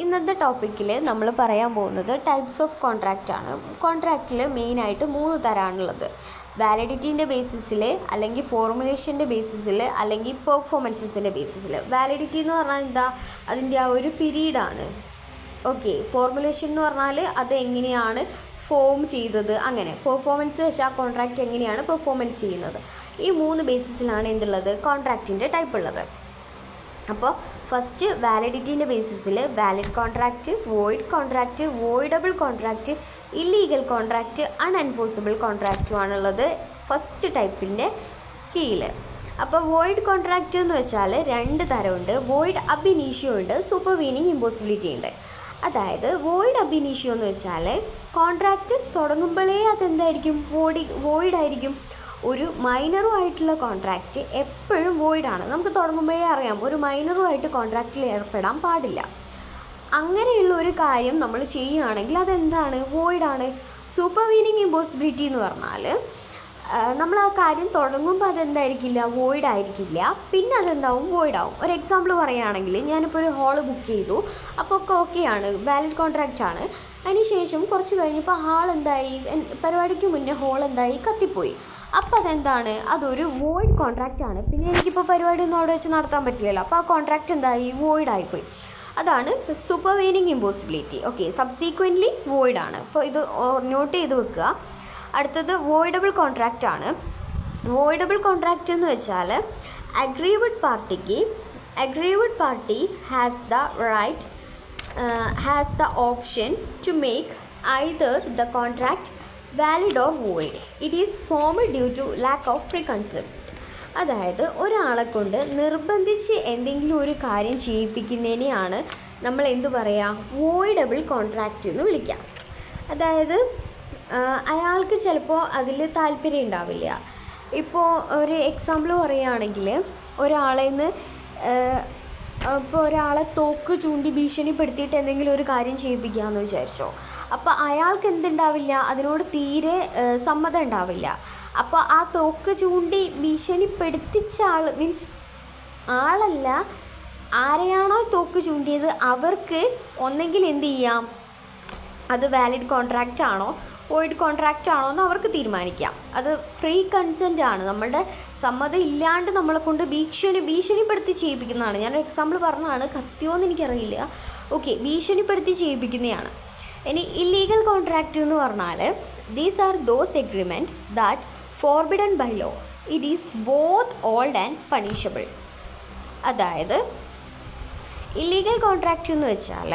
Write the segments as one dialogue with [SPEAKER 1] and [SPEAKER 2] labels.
[SPEAKER 1] ഇന്നത്തെ ടോപ്പിക്കിൽ നമ്മൾ പറയാൻ പോകുന്നത് ടൈപ്സ് ഓഫ് കോൺട്രാക്റ്റ് ആണ്. കോൺട്രാക്റ്റിൽ മെയിനായിട്ട് 3 തരമാണുള്ളത്. വാലിഡിറ്റീൻ്റെ ബേസിസിൽ, അല്ലെങ്കിൽ ഫോർമുലേഷൻ്റെ ബേസിസിൽ, അല്ലെങ്കിൽ പെർഫോമൻസസിൻ്റെ ബേസിസിൽ. വാലിഡിറ്റി എന്ന് പറഞ്ഞാൽ എന്താ? അതിൻ്റെ ആ ഒരു പീരീഡാണ്. ഓക്കെ, ഫോർമുലേഷൻ എന്ന് പറഞ്ഞാൽ അത് എങ്ങനെയാണ് ഫോം ചെയ്തത്, അങ്ങനെ. പെർഫോമൻസ് വെച്ചാൽ കോൺട്രാക്റ്റ് എങ്ങനെയാണ് പെർഫോമൻസ് ചെയ്യുന്നത്. ഈ 3 ബേസിസിലാണ് എന്തുള്ളത്? കോൺട്രാക്റ്റിൻ്റെ ടൈപ്പ് ഉള്ളത്. അപ്പോൾ ഫസ്റ്റ് വാലിഡിറ്റീൻ്റെ ബേസിസിൽ valid contract, void contract, voidable contract, illegal contract, unenforceable കോൺട്രാക്റ്റുമാണുള്ളത് ഫസ്റ്റ് ടൈപ്പിൻ്റെ കീഴിൽ. അപ്പോൾ വോയിഡ് കോൺട്രാക്റ്റ് എന്ന് വെച്ചാൽ 2 തരമുണ്ട്. വോയിഡ് അബ് ഇനീഷ്യോ ഉണ്ട്, സൂപ്പർവീനിങ് ഇമ്പോസിബിലിറ്റി ഉണ്ട്. അതായത് വോയിഡ് അബ് ഇനീഷ്യോ എന്ന് വെച്ചാൽ കോൺട്രാക്റ്റ് തുടങ്ങുമ്പോഴേ അതെന്തായിരിക്കും? വോയിഡ് ആയിരിക്കും. ഒരു മൈനറുമായിട്ടുള്ള കോൺട്രാക്റ്റ് എപ്പോഴും വോയിഡാണ്. നമുക്ക് തുടങ്ങുമ്പോഴേ അറിയാം, ഒരു മൈനറുമായിട്ട് കോൺട്രാക്റ്റിൽ ഏർപ്പെടാൻ പാടില്ല. അങ്ങനെയുള്ള ഒരു കാര്യം നമ്മൾ ചെയ്യുകയാണെങ്കിൽ അതെന്താണ്? വോയിഡാണ്. സൂപ്പർവീനിങ് ഇമ്പോസിബിലിറ്റി എന്ന് പറഞ്ഞാൽ നമ്മൾ ആ കാര്യം തുടങ്ങുമ്പോൾ അതെന്തായിരിക്കില്ല? വോയിഡ് ആയിരിക്കില്ല. പിന്നെ അതെന്താവും? വോയിഡാവും. ഒരു എക്സാമ്പിൾ പറയുകയാണെങ്കിൽ, ഞാനിപ്പോൾ ഒരു ഹോള് ബുക്ക് ചെയ്തു, അപ്പോൾ ഒക്കെ ഓക്കെയാണ്, വാലിഡ് കോൺട്രാക്റ്റാണ്. അതിനുശേഷം കുറച്ച് കഴിഞ്ഞപ്പോൾ ഹാൾ എന്തായി? പരിപാടിക്ക് മുന്നേ ഹോൾ എന്തായി? കത്തിപ്പോയി. അപ്പോൾ അതെന്താണ്? അതൊരു വോയിഡ് കോൺട്രാക്റ്റാണ്. പിന്നെ എനിക്കിപ്പോൾ പരിപാടിയൊന്നും അവിടെ വെച്ച് നടത്താൻ പറ്റില്ലല്ലോ. അപ്പോൾ ആ കോൺട്രാക്റ്റ് എന്തായി? വോയിഡായിപ്പോയി. അതാണ് സൂപ്പർവീനിങ് ഇമ്പോസിബിലിറ്റി. ഓക്കെ, സബ്സീക്വൻ്റ്ലി വോയിഡാണ്. അപ്പോൾ ഇത് നോട്ട് ചെയ്ത് വെക്കുക. അടുത്തത് വോയിഡബിൾ കോൺട്രാക്റ്റ് ആണ്. വോയിഡബിൾ കോൺട്രാക്റ്റ് എന്ന് വെച്ചാൽ aggrieved party has the option to make either the contract valid or void. It is formed due to lack of free consent. അതായത് ഒരാളെ കൊണ്ട് നിർബന്ധിച്ച് എന്തെങ്കിലും ഒരു കാര്യം ചെയ്യിപ്പിക്കുന്നതിനെയാണ് നമ്മൾ എന്തു പറയുക? വോയിഡബിൾ കോൺട്രാക്റ്റ് എന്ന് വിളിക്കാം. അതായത് അയാൾക്ക് ചിലപ്പോൾ അതിൽ താല്പര്യം ഉണ്ടാവില്ല. ഇപ്പോൾ ഒരു എക്സാമ്പിൾ പറയുകയാണെങ്കിൽ, ഒരാളെ തോക്ക് ചൂണ്ടി ഭീഷണിപ്പെടുത്തിയിട്ട് എന്തെങ്കിലും ഒരു കാര്യം ചെയ്യിപ്പിക്കുകയെന്ന് വിചാരിച്ചോ. അപ്പോൾ അയാൾക്ക് എന്തുണ്ടാവില്ല? അതിനോട് തീരെ സമ്മതം ഉണ്ടാവില്ല. അപ്പോൾ ആ തോക്ക് ചൂണ്ടി ഭീഷണിപ്പെടുത്തിച്ച ആളല്ല, ആരെയാണോ തോക്ക് ചൂണ്ടിയത് അവർക്ക് ഒന്നെങ്കിൽ എന്ത് ചെയ്യാം? അത് വാലിഡ് കോൺട്രാക്റ്റ് ആണോ വോയിഡ് കോൺട്രാക്റ്റ് ആണോ എന്ന് അവർക്ക് തീരുമാനിക്കാം. അത് ഫ്രീ കൺസെൻ്റ് ആണ്. നമ്മളുടെ സമ്മതം ഇല്ലാണ്ട് നമ്മളെ കൊണ്ട് ഭീഷണിപ്പെടുത്തി ചെയ്യിപ്പിക്കുന്നതാണ്. ഞാനൊരു എക്സാമ്പിൾ പറഞ്ഞതാണ്, കത്തിയോന്ന് എനിക്കറിയില്ല. ഓക്കെ, ഭീഷണിപ്പെടുത്തി ചെയ്യിപ്പിക്കുന്നതാണ്. ഇനി ഇല്ലീഗൽ കോൺട്രാക്റ്റ് എന്ന് പറഞ്ഞാൽ these are those agreement that forbidden by law. It is both old and punishable. അതായത് ഇല്ലീഗൽ കോൺട്രാക്റ്റ് എന്ന് വെച്ചാൽ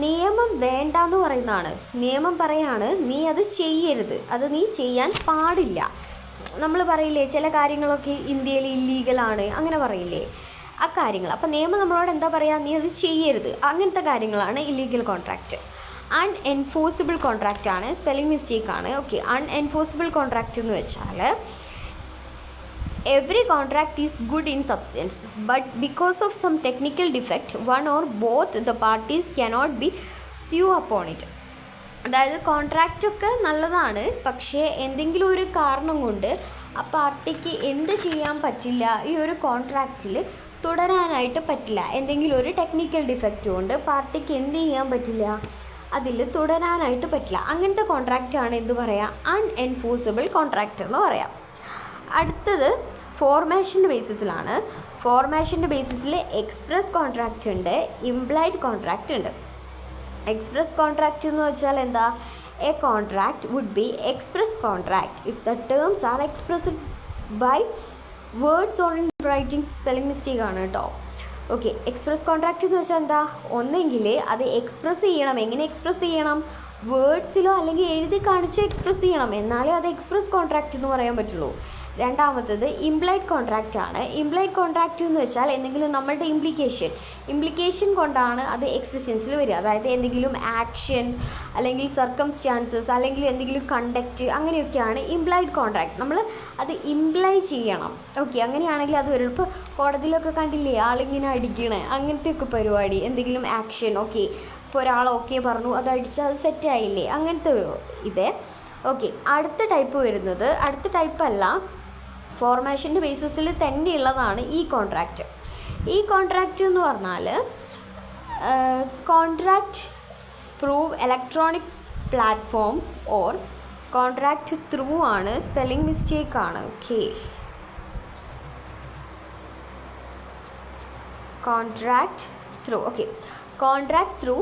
[SPEAKER 1] നിയമം വേണ്ടാന്ന് പറയുന്നതാണ്. നിയമം പറയാണ് നീ അത് ചെയ്യരുത്, അത് നീ ചെയ്യാൻ പാടില്ല. നമ്മൾ പറയില്ലേ ചില കാര്യങ്ങളൊക്കെ ഇന്ത്യയിൽ ഇല്ലീഗലാണ്, അങ്ങനെ പറയില്ലേ ആ കാര്യങ്ങൾ. അപ്പോൾ നിയമം നമ്മളോട് എന്താ പറയുക? നീ അത് ചെയ്യരുത്. അങ്ങനത്തെ കാര്യങ്ങളാണ് ഇല്ലീഗൽ കോൺട്രാക്റ്റ്. അൺഎൻഫോഴ്സിബിൾ കോൺട്രാക്റ്റ് ആണ്. സ്പെല്ലിംഗ് മിസ്റ്റേക്ക് ആണ്. ഓക്കെ, അൺഎൻഫോഴ്സിബിൾ കോൺട്രാക്റ്റ് എന്ന് വെച്ചാൽ every contract is good in substance, but because of some technical defect, one or both the parties cannot be sue upon it. അതായത് കോൺട്രാക്റ്റൊക്കെ നല്ലതാണ്, പക്ഷേ എന്തെങ്കിലും ഒരു കാരണം കൊണ്ട് ആ പാർട്ടിക്ക് എന്ത് ചെയ്യാൻ പറ്റില്ല? ഈ ഒരു കോൺട്രാക്റ്റിൽ തുടരാനായിട്ട് പറ്റില്ല. എന്തെങ്കിലും ഒരു ടെക്നിക്കൽ ഡിഫക്റ്റ് കൊണ്ട് പാർട്ടിക്ക് എന്ത് ചെയ്യാൻ പറ്റില്ല? അതിൽ തുടരാനായിട്ട് പറ്റില്ല. അങ്ങനത്തെ കോൺട്രാക്റ്റാണ് എന്ത് പറയുക? അൺഎൻഫോഴ്സിബിൾ കോൺട്രാക്റ്റ് എന്ന് പറയാം. അടുത്തത് ഫോർമേഷൻ്റെ ബേസിസിലാണ്. ഫോർമേഷൻ്റെ ബേസിസിൽ എക്സ്പ്രസ് കോൺട്രാക്റ്റ് ഉണ്ട്, ഇംപ്ലൈഡ് കോൺട്രാക്റ്റ് ഉണ്ട്. എക്സ്പ്രസ് കോൺട്രാക്റ്റ് എന്ന് വെച്ചാൽ എന്താ? A contract would be express contract if the terms are expressed by words or in writing. Spelling mistake ആണ് കേട്ടോ. ഓക്കെ, എക്സ്പ്രസ് കോൺട്രാക്റ്റ് എന്ന് വെച്ചാൽ എന്താ? ഒന്നെങ്കിൽ അത് എക്സ്പ്രസ് ചെയ്യണം. എങ്ങനെ എക്സ്പ്രസ് ചെയ്യണം? വേർഡ്സിലോ അല്ലെങ്കിൽ എഴുതി കാണിച്ചോ എക്സ്പ്രസ് ചെയ്യണം. എന്നാലേ അത് എക്സ്പ്രസ് കോൺട്രാക്റ്റ് എന്ന് പറയാൻ പറ്റുള്ളൂ. രണ്ടാമത്തത് ഇംപ്ലൈഡ് കോൺട്രാക്റ്റ് ആണ്. ഇംപ്ലൈഡ് കോൺട്രാക്റ്റ് എന്ന് വെച്ചാൽ എന്തെങ്കിലും നമ്മളുടെ ഇംപ്ലിക്കേഷൻ കൊണ്ടാണ് അത് എക്സിസ്റ്റൻസിൽ വരിക. അതായത് എന്തെങ്കിലും ആക്ഷൻ അല്ലെങ്കിൽ സർക്കംസ്റ്റാൻസസ് അല്ലെങ്കിൽ എന്തെങ്കിലും കണ്ടക്റ്റ്, അങ്ങനെയൊക്കെയാണ് ഇംപ്ലൈഡ് കോൺട്രാക്റ്റ്. നമ്മൾ അത് ഇംപ്ലൈ ചെയ്യണം. ഓക്കെ, അങ്ങനെയാണെങ്കിൽ അത് വരും. ഇപ്പോൾ കോടതിയിലൊക്കെ കണ്ടില്ലേ ആളിങ്ങനെ അടിക്കണേ, അങ്ങനത്തെയൊക്കെ പരിപാടി. എന്തെങ്കിലും ആക്ഷൻ, ഓക്കെ, ഇപ്പോൾ ഒരാൾ ഓക്കെ പറഞ്ഞു, അത് അടിച്ചാൽ അത് സെറ്റായില്ലേ, അങ്ങനത്തെ ഇതേ. ഓക്കെ, അടുത്ത ടൈപ്പ് അല്ല, ഫോർമേഷൻ്റെ ബേസിസിൽ തന്നെയുള്ളതാണ് ഈ കോൺട്രാക്റ്റ്. ഈ കോൺട്രാക്റ്റ് എന്ന് പറഞ്ഞാൽ contract prove electronic platform or contract through ആണ്, സ്പെല്ലിംഗ് മിസ്റ്റേക്ക് ആണ്. Okay, contract through. Okay, contract through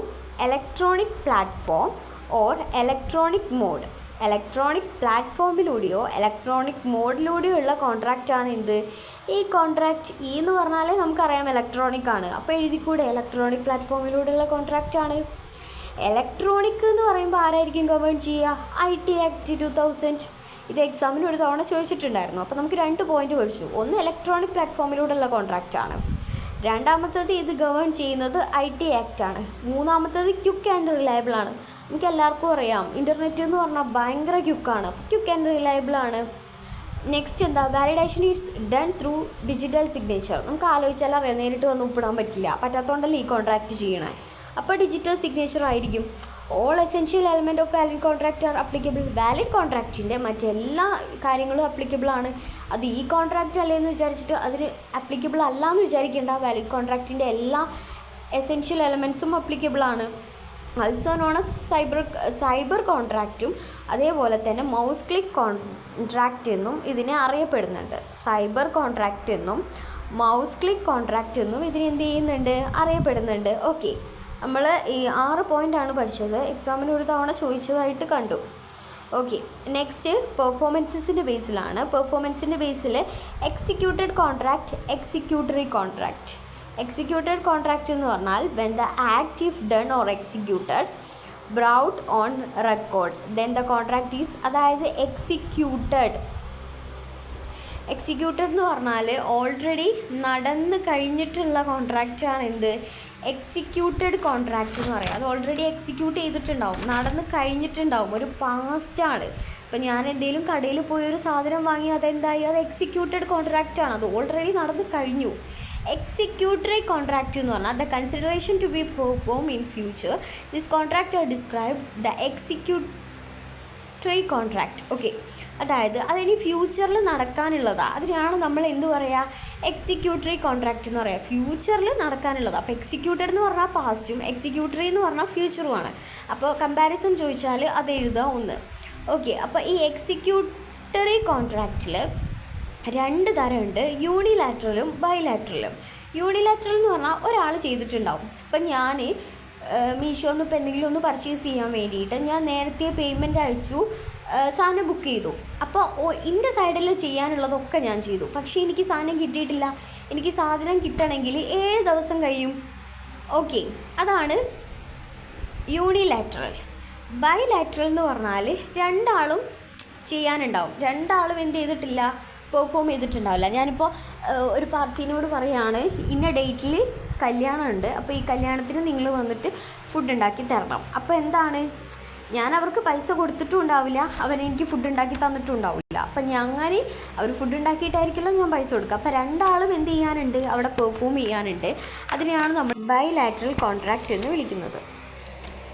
[SPEAKER 1] electronic platform or electronic mode. Electronic പ്ലാറ്റ്ഫോമിലൂടെയോ ഇലക്ട്രോണിക് മോഡിലൂടെയോ ഉള്ള കോൺട്രാക്റ്റാണ് എന്ത്? ഈ കോൺട്രാക്റ്റ് എന്ന് പറഞ്ഞാൽ നമുക്കറിയാം ഇലക്ട്രോണിക് ആണ്. അപ്പോൾ എഴുതിക്കൂടെ ഇലക്ട്രോണിക് പ്ലാറ്റ്ഫോമിലൂടെയുള്ള കോൺട്രാക്റ്റ് ആണ്. ഇലക്ട്രോണിക് എന്ന് പറയുമ്പോൾ ആരായിരിക്കും ഗവേൺ ചെയ്യുക? IT act 2000. ഇത് എക്സാമിന് ഒരു തവണ ചോദിച്ചിട്ടുണ്ടായിരുന്നു. അപ്പോൾ നമുക്ക് 2 പോയിന്റ് പഠിച്ചു. ഒന്ന് ഇലക്ട്രോണിക് പ്ലാറ്റ്ഫോമിലൂടെയുള്ള കോൺട്രാക്റ്റ് ആണ്, രണ്ടാമത്തത് ഇത് ഗവേൺ ചെയ്യുന്നത് IT ആക്ട് ആണ്, മൂന്നാമത്തത് ക്വിക്ക് ആൻഡ് റിലയബിൾ ആണ്. നമുക്ക് എല്ലാവർക്കും അറിയാം ഇൻ്റർനെറ്റ് എന്ന് പറഞ്ഞാൽ ഭയങ്കര ക്വിക്കാണ്, ക്വിക്ക് ആൻഡ് റിലയബിൾ ആണ്. നെക്സ്റ്റ് എന്താ? Validation is done through digital signature. നമുക്ക് ആലോചിച്ചാൽ അറിയാം, നേരിട്ട് വന്ന് ഒപ്പിടാൻ പറ്റില്ല, പറ്റാത്തതുകൊണ്ടല്ലേ ഈ കോൺട്രാക്റ്റ് ചെയ്യണേ. അപ്പോൾ ഡിജിറ്റൽ സിഗ്നേച്ചർ ആയിരിക്കും. All essential element of valid contract are applicable. Valid കോൺട്രാക്റ്റിൻ്റെ മറ്റെല്ലാ കാര്യങ്ങളും അപ്ലിക്കബിൾ ആണ്. അത് ഈ കോൺട്രാക്റ്റ് അല്ലേന്ന് വിചാരിച്ചിട്ട് അതിന് അപ്ലിക്കബിൾ അല്ല എന്ന് വിചാരിക്കേണ്ട. വാലിഡ് കോൺട്രാക്റ്റിൻ്റെ എല്ലാ എസെൻഷ്യൽ എലമെൻറ്റ്സും അപ്ലിക്കബിൾ ആണ്. ആൾസോ നോൺ ആസ് സൈബർ കോൺട്രാക്റ്റും അതേപോലെ തന്നെ മൗസ് ക്ലിക്ക് കോൺട്രാക്റ്റ് എന്നും ഇതിനെ അറിയപ്പെടുന്നുണ്ട്. സൈബർ കോൺട്രാക്റ്റ് എന്നും മൗസ് ക്ലിക്ക് കോൺട്രാക്റ്റ് എന്നും ഇതിനെ എന്ത് ചെയ്യുന്നുണ്ട്? അറിയപ്പെടുന്നുണ്ട്. ഓക്കെ, നമ്മൾ ഈ 6 പോയിൻ്റാണ് പഠിച്ചത്. എക്സാമിന് ഒരു തവണ ചോദിച്ചതായിട്ട് കണ്ടു. ഓക്കെ, നെക്സ്റ്റ് പെർഫോമൻസിൻ്റെ ബേസിലാണ്. പെർഫോമൻസിൻ്റെ ബേസിൽ executed contract, executory contract. Executed contract എന്ന് പറഞ്ഞാൽ when the act if done or executed brought on record then the contract is, അതായത് എക്സിക്യൂട്ടഡ് എന്ന് പറഞ്ഞാൽ ഓൾറെഡി നടന്ന് കഴിഞ്ഞിട്ടുള്ള കോൺട്രാക്റ്റാണ് എന്ത്? എക്സിക്യൂട്ടഡ് കോൺട്രാക്റ്റ് എന്ന് പറയാം. അത് ഓൾറെഡി എക്സിക്യൂട്ട് ചെയ്തിട്ടുണ്ടാവും, നടന്ന് കഴിഞ്ഞിട്ടുണ്ടാവും, ഒരു പാസ്റ്റാണ്. ഇപ്പം ഞാൻ എന്തെങ്കിലും കടയിൽ പോയി ഒരു സാധനം വാങ്ങി, അതെന്തായി? അത് എക്സിക്യൂട്ടഡ് കോൺട്രാക്റ്റാണ്, അത് ഓൾറെഡി നടന്ന് കഴിഞ്ഞു. എക്സിക്യൂട്ടറി കോൺട്രാക്റ്റ് എന്ന് പറഞ്ഞാൽ the consideration to be perform in future. This contract are describe the executory contract. Okay, അതായത് അതിനി ഫ്യൂച്ചറിൽ നടക്കാനുള്ളതാണ്. അതിനാണ് നമ്മൾ എന്ത് പറയുക? എക്സിക്യൂട്ടറി കോൺട്രാക്റ്റ് എന്ന് പറയുക. ഫ്യൂച്ചറിൽ നടക്കാനുള്ളതാണ്. അപ്പോൾ എക്സിക്യൂട്ടഡ് എന്ന് പറഞ്ഞാൽ പാസ്റ്റും എക്സിക്യൂട്ടറി എന്ന് പറഞ്ഞാൽ ഫ്യൂച്ചറുമാണ്. അപ്പോൾ കമ്പാരിസൺ ചോദിച്ചാൽ അത് എഴുതുക ഒന്ന്. ഓക്കെ, അപ്പോൾ ഈ എക്സിക്യൂട്ടറി കോൺട്രാക്റ്റിൽ 2 തരമുണ്ട്, യൂണിലാറ്ററലും ബൈലാറ്ററലും. യൂണിലാറ്ററൽ എന്ന് പറഞ്ഞാൽ ഒരാൾ ചെയ്തിട്ടുണ്ടാവും. ഇപ്പം ഞാൻ മീഷോന്ന് ഇപ്പോൾ എന്തെങ്കിലും ഒന്ന് പർച്ചേസ് ചെയ്യാൻ വേണ്ടിയിട്ട് ഞാൻ നേരത്തെ പേയ്മെൻറ്റ് അയച്ചു, സാധനം ബുക്ക് ചെയ്തു. അപ്പോൾ എൻ്റെ സൈഡിൽ ചെയ്യാനുള്ളതൊക്കെ ഞാൻ ചെയ്തു, പക്ഷേ എനിക്ക് സാധനം കിട്ടിയിട്ടില്ല. എനിക്ക് സാധനം കിട്ടണമെങ്കിൽ 7 ദിവസം കഴിയും. ഓക്കെ, അതാണ് യൂണിലാറ്ററൽ. ബൈലാറ്ററൽ എന്ന് പറഞ്ഞാൽ 2 ആളും ചെയ്യാനുണ്ടാവും, 2 ആളും എന്ത് ചെയ്തിട്ടില്ല? പെർഫോം ചെയ്തിട്ടുണ്ടാവില്ല. ഞാനിപ്പോൾ ഒരു പാർട്ടീനോട് പറയുകയാണ്, ഇന്ന ഡേറ്റിൽ കല്യാണമുണ്ട്, അപ്പോൾ ഈ കല്യാണത്തിന് നിങ്ങൾ വന്നിട്ട് ഫുഡ് ഉണ്ടാക്കി തരണം. അപ്പോൾ എന്താണ്? ഞാൻ അവർക്ക് പൈസ കൊടുത്തിട്ടും ഉണ്ടാവില്ല, അവരെനിക്ക് ഫുഡ് ഉണ്ടാക്കി തന്നിട്ടും ഉണ്ടാവില്ല. അപ്പം അങ്ങനെ അവർ ഫുഡ് ഉണ്ടാക്കിയിട്ടായിരിക്കുമല്ലോ ഞാൻ പൈസ കൊടുക്കുക. അപ്പോൾ 2 ആളും എന്ത് ചെയ്യാനുണ്ട്? അവിടെ പെർഫോം ചെയ്യാനുണ്ട്. അതിനെയാണ് നമ്മൾ ബൈലാറ്ററൽ കോൺട്രാക്റ്റ് എന്ന് വിളിക്കുന്നത്.